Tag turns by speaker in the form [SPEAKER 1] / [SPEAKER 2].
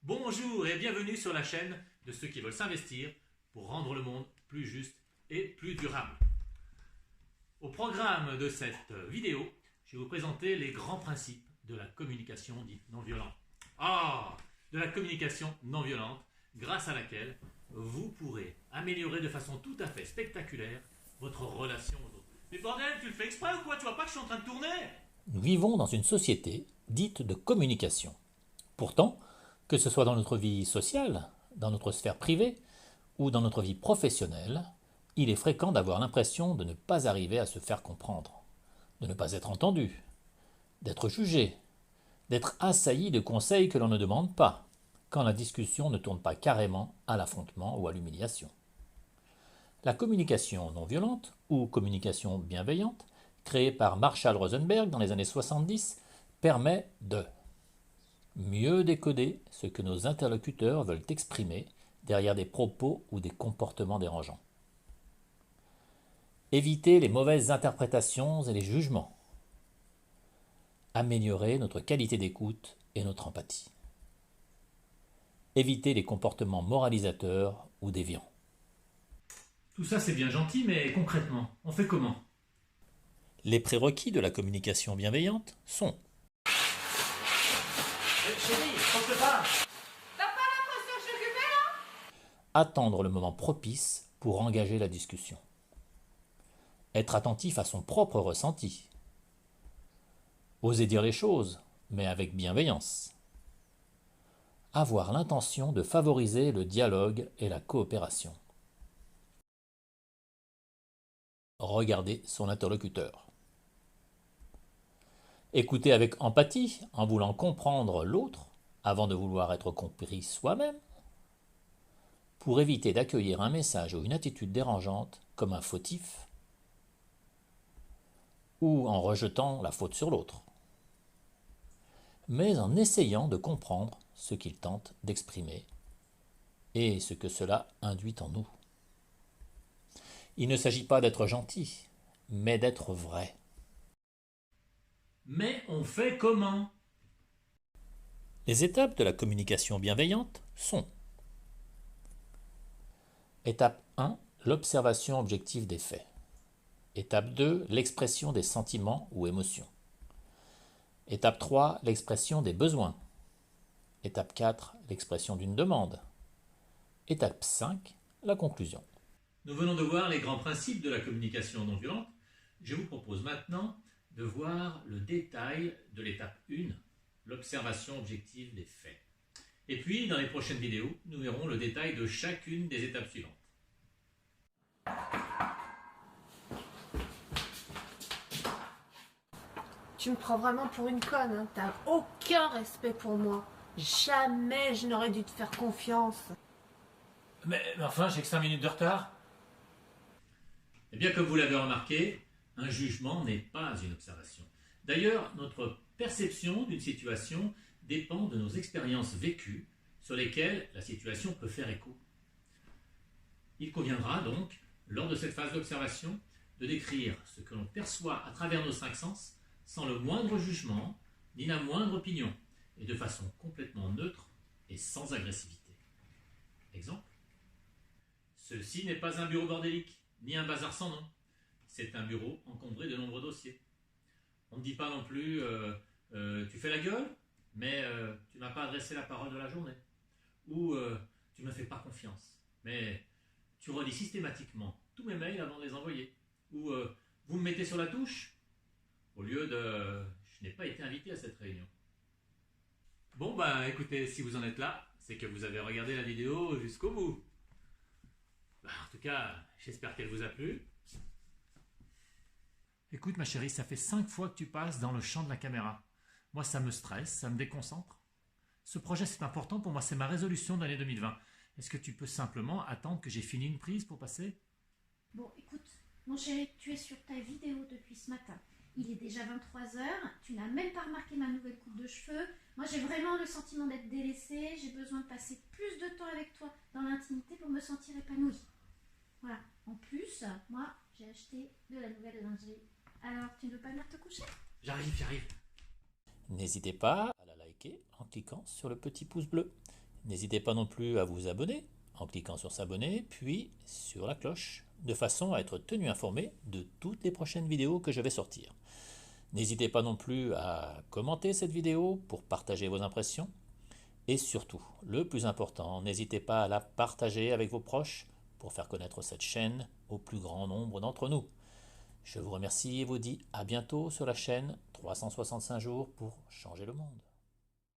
[SPEAKER 1] Bonjour et bienvenue sur la chaîne de ceux qui veulent s'investir pour rendre le monde plus juste et plus durable. Au programme de cette vidéo, je vais vous présenter les grands principes de la communication dite non violente. De la communication non violente, grâce à laquelle vous pourrez améliorer de façon tout à fait spectaculaire votre relation aux autres. Mais bordel, tu le fais exprès ou quoi? Tu vois pas que je suis en train de tourner?
[SPEAKER 2] Nous vivons dans une société dite de communication. Pourtant, que ce soit dans notre vie sociale, dans notre sphère privée ou dans notre vie professionnelle, il est fréquent d'avoir l'impression de ne pas arriver à se faire comprendre, de ne pas être entendu, d'être jugé, d'être assailli de conseils que l'on ne demande pas, quand la discussion ne tourne pas carrément à l'affrontement ou à l'humiliation. La communication non violente, ou communication bienveillante, créée par Marshall Rosenberg dans les années 70, permet de mieux décoder ce que nos interlocuteurs veulent exprimer derrière des propos ou des comportements dérangeants. Éviter les mauvaises interprétations et les jugements. Améliorer notre qualité d'écoute et notre empathie. Éviter les comportements moralisateurs ou déviants.
[SPEAKER 1] Tout ça c'est bien gentil, mais concrètement, on fait comment?
[SPEAKER 2] Les prérequis de la communication bienveillante sont
[SPEAKER 1] Chérie, faut que je parle.
[SPEAKER 2] attendre le moment propice pour engager la discussion. Être attentif à son propre ressenti. Oser dire les choses, mais avec bienveillance. Avoir l'intention de favoriser le dialogue et la coopération. Regarder son interlocuteur. Écouter avec empathie en voulant comprendre l'autre avant de vouloir être compris soi-même. Pour éviter d'accueillir un message ou une attitude dérangeante comme un fautif ou en rejetant la faute sur l'autre, mais en essayant de comprendre ce qu'il tente d'exprimer et ce que cela induit en nous. Il ne s'agit pas d'être gentil, mais d'être vrai.
[SPEAKER 1] Mais on fait comment?
[SPEAKER 2] Les étapes de la communication bienveillante sont: étape 1, l'observation objective des faits. Étape 2, l'expression des sentiments ou émotions. Étape 3, l'expression des besoins. Étape 4, l'expression d'une demande. Étape 5, la conclusion.
[SPEAKER 1] Nous venons de voir les grands principes de la communication non violente. Je vous propose maintenant de voir le détail de l'étape 1, l'observation objective des faits. Et puis, dans les prochaines vidéos, nous verrons le détail de chacune des étapes suivantes.
[SPEAKER 3] Tu me prends vraiment pour une conne, hein. T'as aucun respect pour moi. Jamais je n'aurais dû te faire confiance.
[SPEAKER 1] Mais enfin, j'ai que 5 minutes de retard. Eh bien, comme vous l'avez remarqué, un jugement n'est pas une observation. D'ailleurs, notre perception d'une situation dépend de nos expériences vécues sur lesquelles la situation peut faire écho. Il conviendra donc, lors de cette phase d'observation, de décrire ce que l'on perçoit à travers nos 5 sens sans le moindre jugement ni la moindre opinion et de façon complètement neutre et sans agressivité. Exemple: ceci n'est pas un bureau bordélique, ni un bazar sans nom. C'est un bureau encombré de nombreux dossiers. On ne dit pas non plus tu fais la gueule, mais tu m'as pas adressé la parole de la journée. Ou tu ne me fais pas confiance, mais tu relis systématiquement tous mes mails avant de les envoyer. Ou vous me mettez sur la touche au lieu de je n'ai pas été invité à cette réunion. Bon bah écoutez, si vous en êtes là, c'est que vous avez regardé la vidéo jusqu'au bout. En tout cas, j'espère qu'elle vous a plu. Écoute ma chérie, ça fait 5 fois que tu passes dans le champ de la caméra. Moi ça me stresse, ça me déconcentre. Ce projet c'est important pour moi, c'est ma résolution de l'année 2020. Est-ce que tu peux simplement attendre que j'ai fini une prise pour passer?
[SPEAKER 4] Bon, écoute, mon chéri, tu es sur ta vidéo depuis ce matin. Il est déjà 23 heures, tu n'as même pas remarqué ma nouvelle coupe de cheveux. Moi, j'ai vraiment le sentiment d'être délaissée. J'ai besoin de passer plus de temps avec toi dans l'intimité pour me sentir épanouie. Voilà. En plus, moi, j'ai acheté de la nouvelle lingerie. Alors, tu ne veux pas venir te coucher?
[SPEAKER 1] J'arrive.
[SPEAKER 2] N'hésitez pas à la liker en cliquant sur le petit pouce bleu. N'hésitez pas non plus à vous abonner en cliquant sur s'abonner, puis sur la cloche, de façon à être tenu informé de toutes les prochaines vidéos que je vais sortir. N'hésitez pas non plus à commenter cette vidéo pour partager vos impressions. Et surtout, le plus important, n'hésitez pas à la partager avec vos proches pour faire connaître cette chaîne au plus grand nombre d'entre nous. Je vous remercie et vous dis à bientôt sur la chaîne 365 jours pour changer le monde.